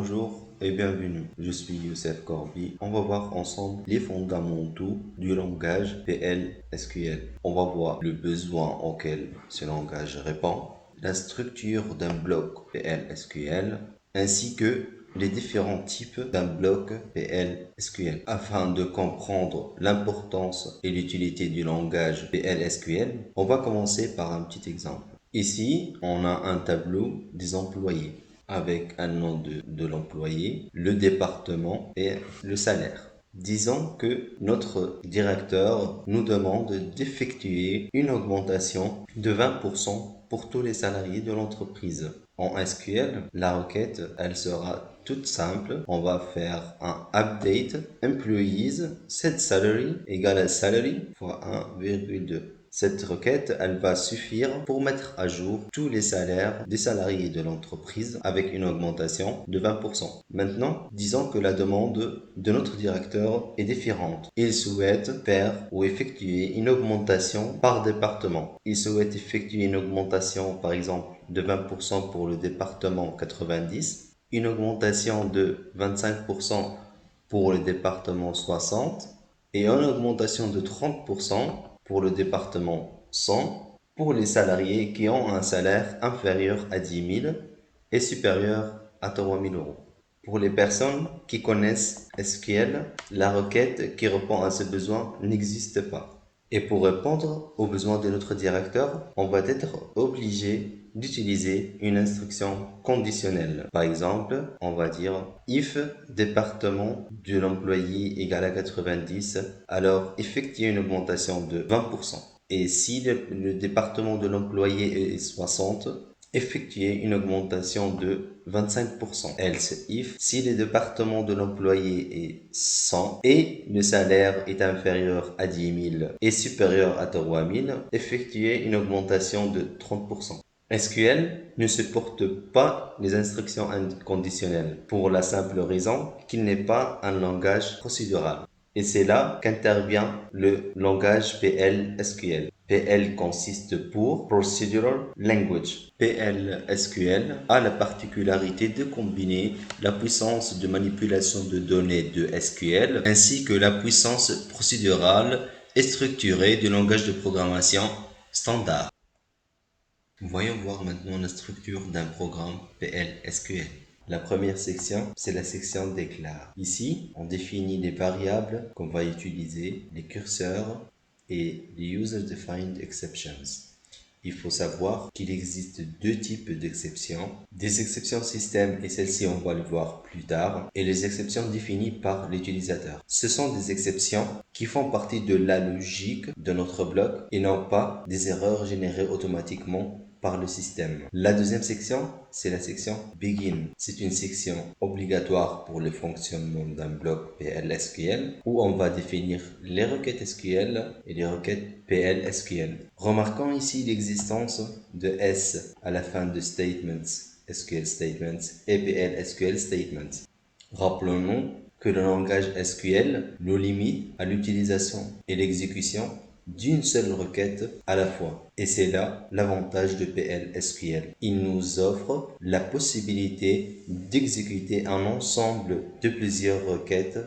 Bonjour et bienvenue, je suis Youssef Corby. On va voir ensemble les fondamentaux du langage PL/SQL. On va voir le besoin auquel ce langage répond, la structure d'un bloc PL/SQL, ainsi que les différents types d'un bloc PL/SQL. Afin de comprendre l'importance et l'utilité du langage PL/SQL, on va commencer par un petit exemple. Ici, on a un tableau des employés avec un nom de l'employé, le département et le salaire. Disons que notre directeur nous demande d'effectuer une augmentation de 20% pour tous les salariés de l'entreprise. En SQL, la requête, elle sera toute simple. On va faire un update employees set salary égale à salary fois 1,2. Cette requête, elle va suffire pour mettre à jour tous les salaires des salariés de l'entreprise avec une augmentation de 20%. Maintenant, disons que la demande de notre directeur est différente. Il souhaite faire ou effectuer une augmentation par département. Il souhaite effectuer une augmentation, par exemple, de 20% pour le département 90, une augmentation de 25% pour le département 60 et une augmentation de 30% pour le département 100 pour les salariés qui ont un salaire inférieur à 10 000 et supérieur à 3 000 euros. Pour les personnes qui connaissent SQL, la requête qui répond à ce besoin n'existe pas. Et pour répondre aux besoins de notre directeur, on va être obligé d'utiliser une instruction conditionnelle. Par exemple, on va dire if département de l'employé égale à 90, alors effectuer une augmentation de 20%. Et si le département de l'employé est 60, effectuer une augmentation de 25%. Else if, si le département de l'employé est 100 et le salaire est inférieur à 10 000 et supérieur à 3 000, effectuer une augmentation de 30%. SQL ne supporte pas les instructions inconditionnelles pour la simple raison qu'il n'est pas un langage procédural. Et c'est là qu'intervient le langage PL/SQL. PL consiste pour Procedural Language. PL/SQL a la particularité de combiner la puissance de manipulation de données de SQL ainsi que la puissance procédurale et structurée du langage de programmation standard. Voyons voir maintenant la structure d'un programme PL/SQL. La première section, c'est la section déclare. Ici, on définit les variables qu'on va utiliser, les curseurs et les User-Defined Exceptions. Il faut savoir qu'il existe deux types d'exceptions. Des exceptions système, et celles-ci on va le voir plus tard, et les exceptions définies par l'utilisateur. Ce sont des exceptions qui font partie de la logique de notre bloc et non pas des erreurs générées automatiquement par le système. La deuxième section, c'est la section Begin. C'est une section obligatoire pour le fonctionnement d'un bloc PL/SQL où on va définir les requêtes SQL et les requêtes PL/SQL. Remarquons ici l'existence de S à la fin de statements, SQL statements et PL/SQL statements. Rappelons-nous que le langage SQL nous limite à l'utilisation et l'exécution d'une seule requête à la fois. Et c'est là l'avantage de PL/SQL. Il nous offre la possibilité d'exécuter un ensemble de plusieurs requêtes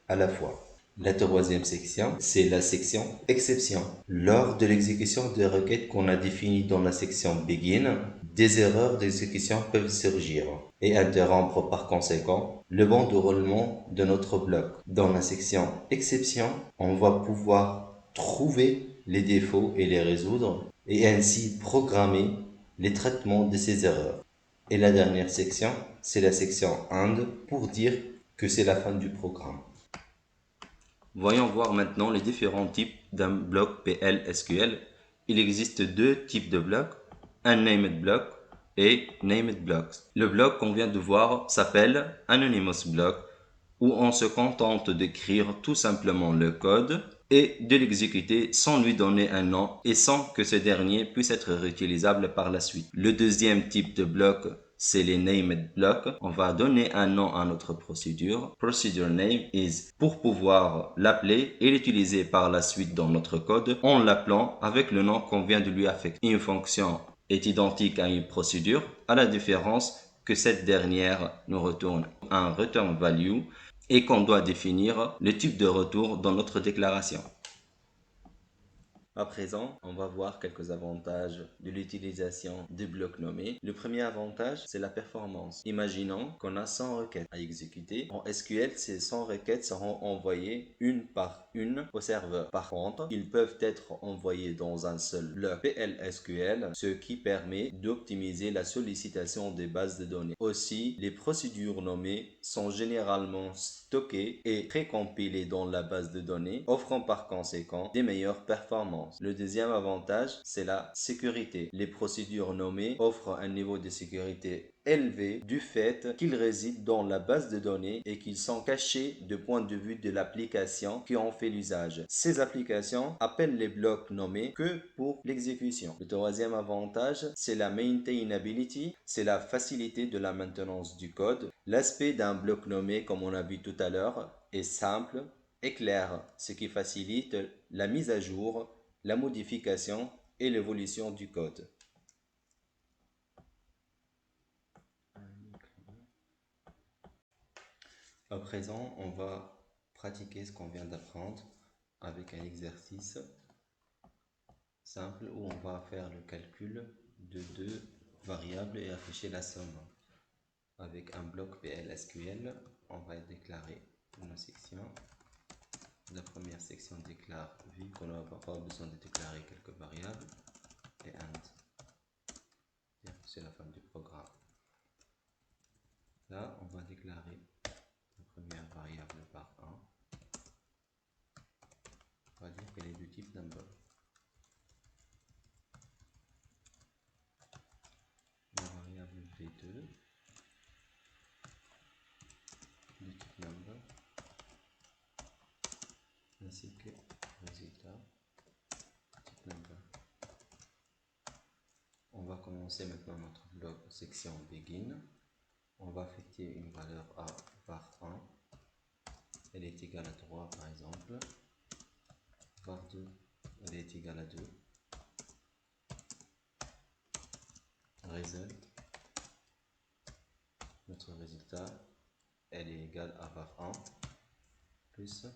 à la fois. La troisième section, c'est la section exception. Lors de l'exécution des requêtes qu'on a définies dans la section Begin, des erreurs d'exécution peuvent surgir et interrompre par conséquent le bon déroulement de notre bloc. Dans la section exception, on va pouvoir trouver les défauts et les résoudre et ainsi programmer les traitements de ces erreurs. Et la dernière section, c'est la section end pour dire que c'est la fin du programme. Voyons voir maintenant les différents types d'un bloc PL/SQL. Il existe deux types de blocs, un named block et named blocks. Le bloc qu'on vient de voir s'appelle anonymous block où on se contente d'écrire tout simplement le code et de l'exécuter sans lui donner un nom et sans que ce dernier puisse être réutilisable par la suite. Le deuxième type de bloc, c'est les named blocks. On va donner un nom à notre procédure. Procedure name is pour pouvoir l'appeler et l'utiliser par la suite dans notre code en l'appelant avec le nom qu'on vient de lui affecter. Une fonction est identique à une procédure à la différence que cette dernière nous retourne un return value et qu'on doit définir le type de retour dans notre déclaration. À présent, on va voir quelques avantages de l'utilisation des blocs nommés. Le premier avantage, c'est la performance. Imaginons qu'on a 100 requêtes à exécuter. En SQL, ces 100 requêtes seront envoyées une par une au serveur. Par contre, ils peuvent être envoyés dans un seul bloc PL/SQL, ce qui permet d'optimiser la sollicitation des bases de données. Aussi, les procédures nommées sont généralement stockées et précompilées dans la base de données, offrant par conséquent des meilleures performances. Le deuxième avantage, c'est la sécurité. Les procédures nommées offrent un niveau de sécurité élevé du fait qu'ils résident dans la base de données et qu'ils sont cachés du point de vue de l'application qui en fait l'usage. Ces applications appellent les blocs nommés que pour l'exécution. Le troisième avantage, c'est la maintainability, c'est la facilité de la maintenance du code. L'aspect d'un bloc nommé, comme on a vu tout à l'heure, est simple et clair, ce qui facilite la mise à jour, la modification et l'évolution du code. À présent, on va pratiquer ce qu'on vient d'apprendre avec un exercice simple où on va faire le calcul de deux variables et afficher la somme. Avec un bloc PL/SQL, on va déclarer nos sections. La première section déclare, vu qu'on n'a pas besoin de déclarer quelques variables, et end. C'est la fin du programme. Là, on va déclarer la première variable par 1. On va dire qu'elle est du type number. La variable v2 du type number, ainsi que résultat type number. On va commencer maintenant notre bloc section begin. On va affecter une valeur à var1. Elle est égale à 3 par exemple. var2, elle est égale à 2. Result, notre résultat, elle est égale à var1 plus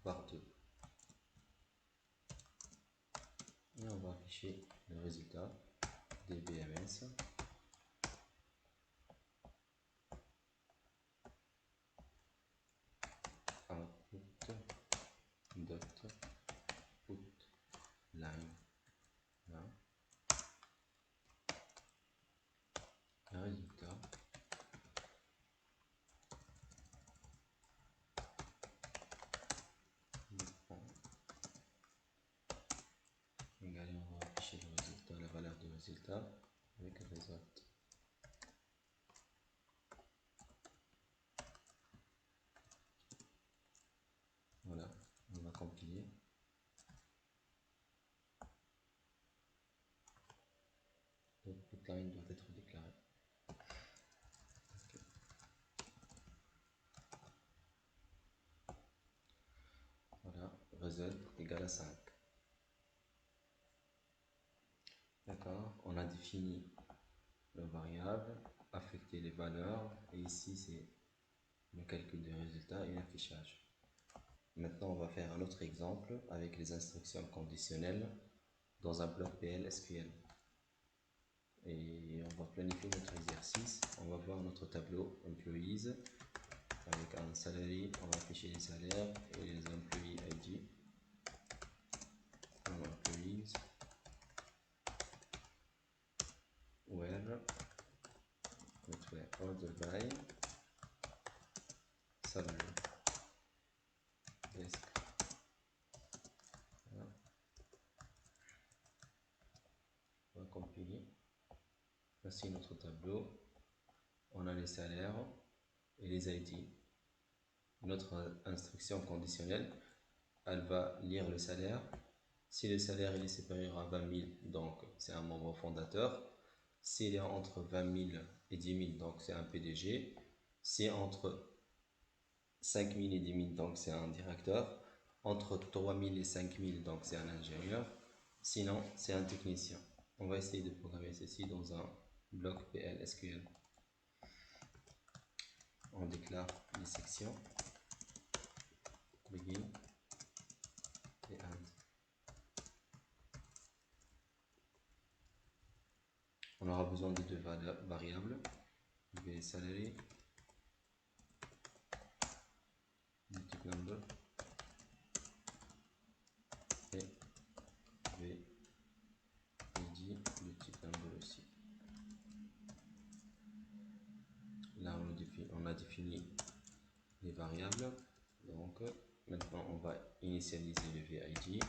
var2. Et on va afficher le résultat des BMS. Output dot put line là. Le résultat égal, on va afficher le résultat, la valeur du résultat avec le result. Voilà, on va compiler. Le put line doit être déclaré. Okay. Voilà, result égale à 5. D'accord, on a défini nos variables, affecté les valeurs, et ici c'est le calcul des résultats et l'affichage. Maintenant, on va faire un autre exemple avec les instructions conditionnelles dans un bloc PL/SQL. Et on va planifier notre exercice. On va voir notre tableau Employees avec un salary. On va afficher les salaires et les employee ID. Employees. Where order by salary. Desk. Voilà. On va compiler. Voici notre tableau. On a les salaires et les ID. Notre instruction conditionnelle, elle va lire le salaire. Si le salaire est supérieur à 20 000, donc c'est un membre fondateur. S'il est entre 20 000 et 10 000, donc c'est un PDG. Si entre 5 000 et 10 000, donc c'est un directeur. Entre 3 000 et 5 000, donc c'est un ingénieur. Sinon, c'est un technicien. On va essayer de programmer ceci dans un bloc PL/SQL. on déclare les sections begin et end. On aura besoin de deux variables, v salary de type number et v id de type number aussi. Là on a défini les variables, donc maintenant on va initialiser le VID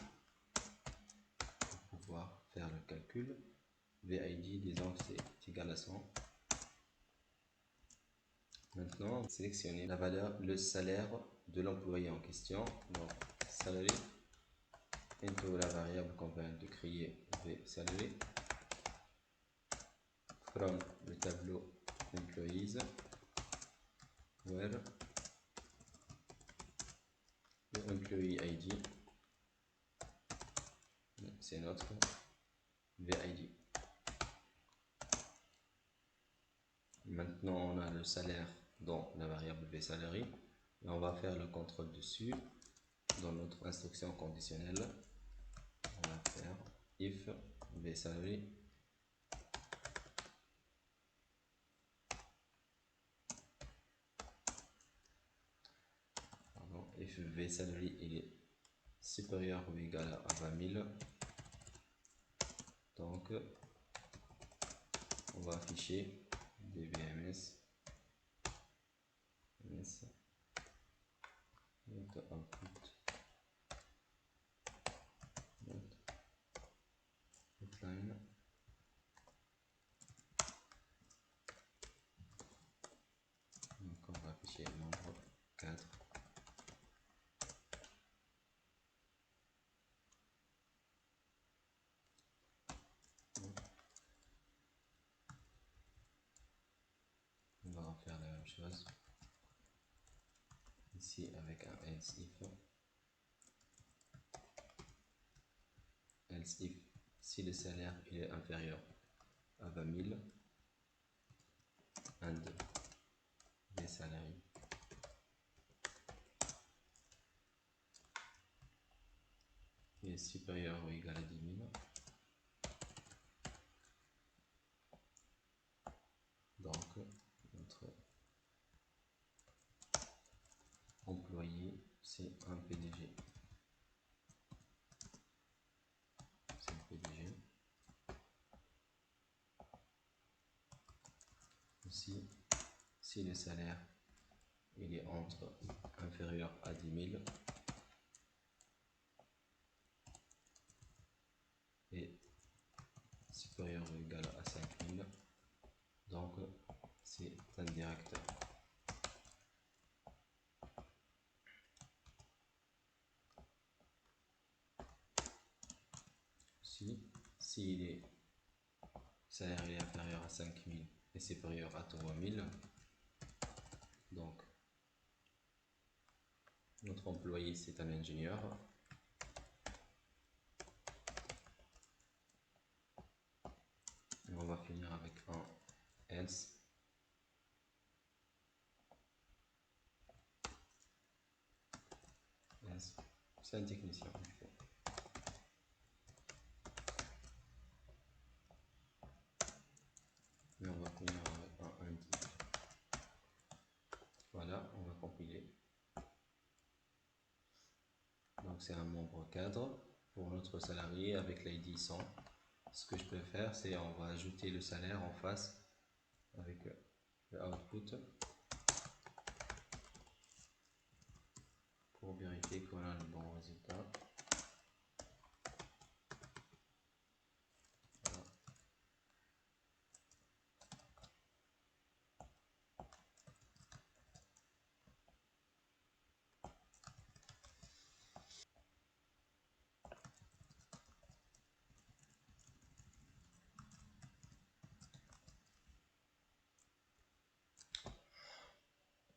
pour pouvoir faire le calcul. VID disons que c'est égal à 100. Maintenant sélectionnez la valeur, le salaire de l'employé en question, donc salary into la variable qu'on vient de créer, vSalary, from le tableau employees, where le employee ID, c'est notre VID. Maintenant on a le salaire dans la variable vSalary et on va faire le contrôle dessus dans notre instruction conditionnelle. On va faire if vSalary if vSalary il est supérieur ou égal à 20 000, donc on va afficher dbms notre output notre outline, donc on va afficher le nombre 4. On va refaire la même chose ici avec un else if si le salaire il est inférieur à 20 000 and des salariés est supérieur ou égal à 10 000, donc notre employé c'est un PDG. C'est un PDG. Aussi, si le salaire il est entre inférieur à 10 000 et supérieur ou égal à 5 000, donc c'est un directeur. Si le salaire est inférieur à 5 000 et supérieur à 3 000, donc notre employé c'est un ingénieur. Et on va finir avec un else. C'est un technicien. Et on va finir avec un indi. Voilà, on va compiler. Donc c'est un membre cadre pour notre salarié avec l'ID 100. Ce que je peux faire, c'est on va ajouter le salaire en face avec le output pour vérifier qu'on a le bon résultat. Voilà.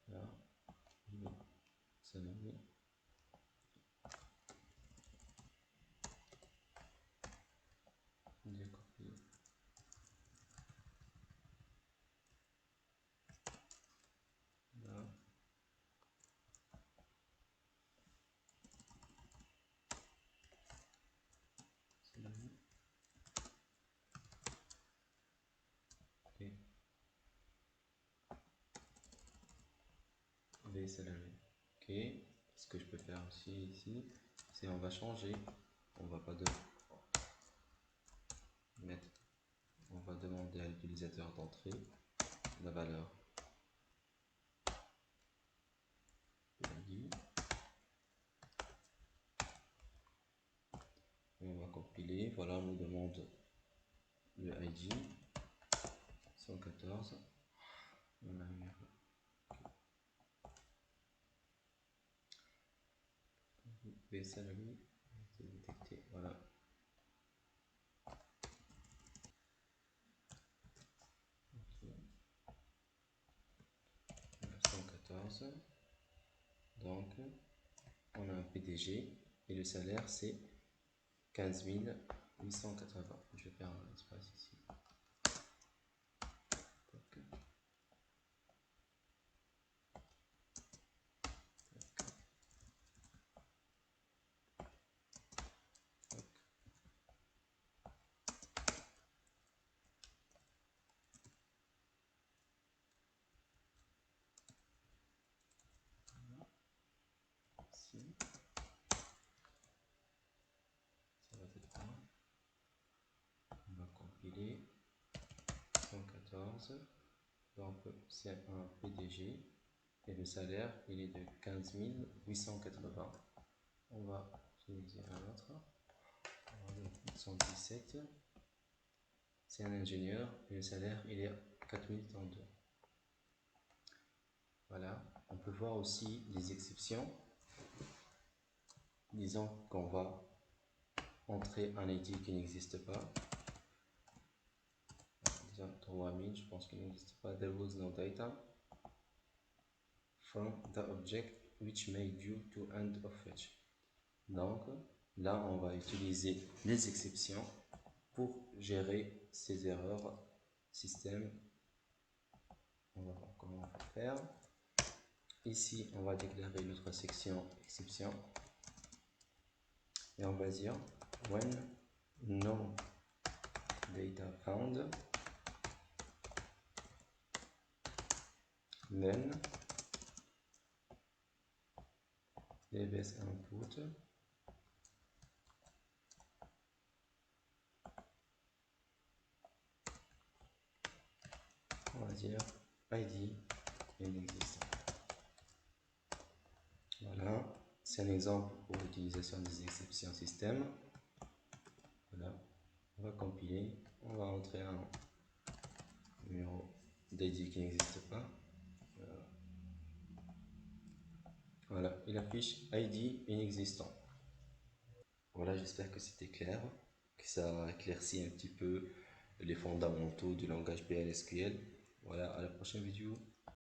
Là, le salarié. Décopier. Là. base salary. Ok, ce que je peux faire aussi ici, c'est on va changer, on va pas mettre, on va demander à l'utilisateur d'entrer la valeur ID. Et on va compiler, voilà, on nous demande le ID 114. On a une erreur. Base salary a été détecté, voilà. 114. Donc, on a un PDG et le salaire c'est 15 880. Je vais faire un espace ici. Tac, tac, ici. Ça va être là. On va compiler 114. Donc, c'est un PDG et le salaire il est de 15 880. On va utiliser un autre. 117. C'est un ingénieur et le salaire il est 4032. Voilà, on peut voir aussi des exceptions. Disons qu'on va entrer un ID qui n'existe pas. Disons 3000, je pense qu'il n'existe pas. There was no data from the object which may due to end of fetch. Donc là, on va utiliser les exceptions pour gérer ces erreurs système. On va voir comment on va faire. Ici, on va déclarer notre section exception et on va dire when no data found, then DBS input on va dire ID inexistant. Voilà, c'est un exemple pour l'utilisation des exceptions système. Voilà, on va compiler, on va entrer un numéro d'ID qui n'existe pas. Voilà, il affiche ID inexistant. Voilà, j'espère que c'était clair, que ça éclaircit un petit peu les fondamentaux du langage PL/SQL. Voilà, à la prochaine vidéo.